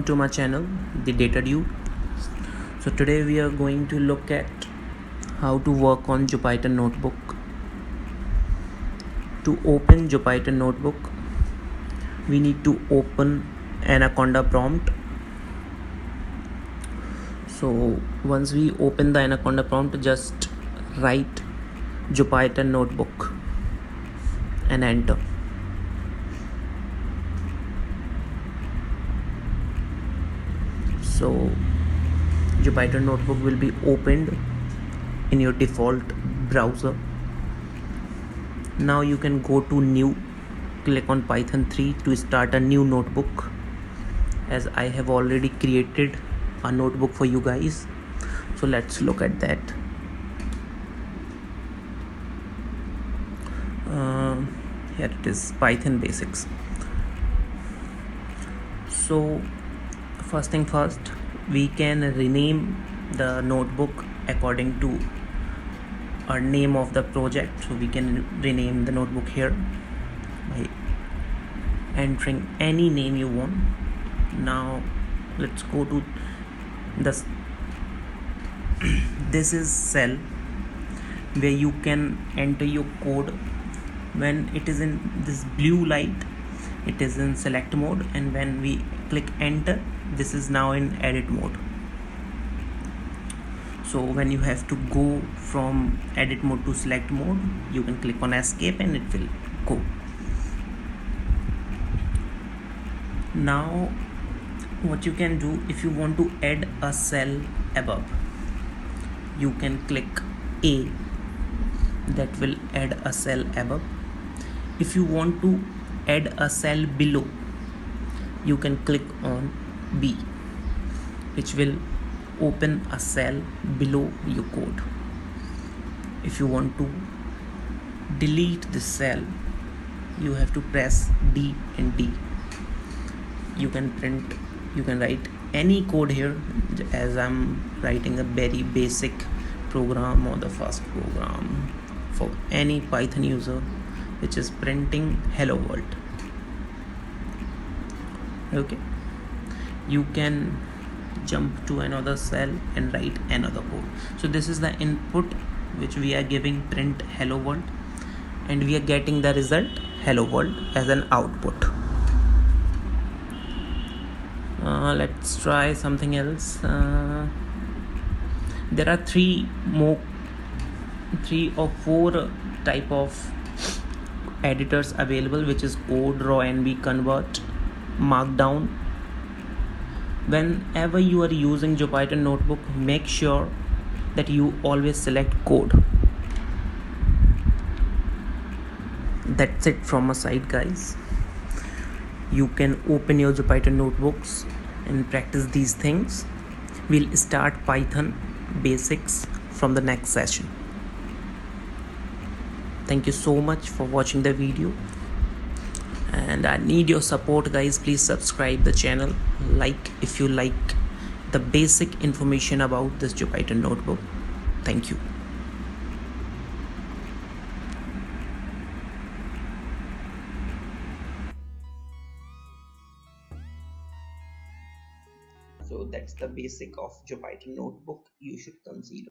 Welcome to my channel, The Data Dude. So today we are going to look at how to work on Jupyter Notebook. To open Jupyter Notebook, we need to open Anaconda prompt. So once we open the Anaconda prompt, just write Jupyter Notebook and enter. So Jupyter Notebook will be opened in your default browser. Now you can go to new, click on Python 3 to start a new notebook, as I have already created a notebook for you guys. So let's look at that. Here it is, Python basics. So first thing first, we can rename the notebook according to our name of the project. So we can rename the notebook here by entering any name you want. Now let's go to this. This is cell where you can enter your code. When it is in this blue light, it is in select mode, and when we click enter, this is now in edit mode. So when you have to go from edit mode to select mode, you can click on escape and it will go. Now what you can do, if you want to add a cell above, you can click A, that will add a cell above. If you want to add a cell below, you can click on B, which will open a cell below your code. If you want to delete the cell, you have to press D and D. You can write any code here, as I'm writing a very basic program or the first program for any Python user, which is printing hello world. Okay, you can jump to another cell and write another code. So this is the input which we are giving, print hello world, and we are getting the result hello world as an output. Let's try something else. There are three or four type of editors available, which is code, raw, NB, convert, markdown. Whenever you are using Jupyter Notebook, make sure that you always select code. That's it from my side, guys. You can open your Jupyter Notebooks and practice these things. We'll start Python basics from the next session. Thank you so much for watching the video, and I need your support, guys. Please subscribe the channel, like if you like the basic information about this Jupyter Notebook. Thank you. So that's the basic of Jupyter Notebook you should consider.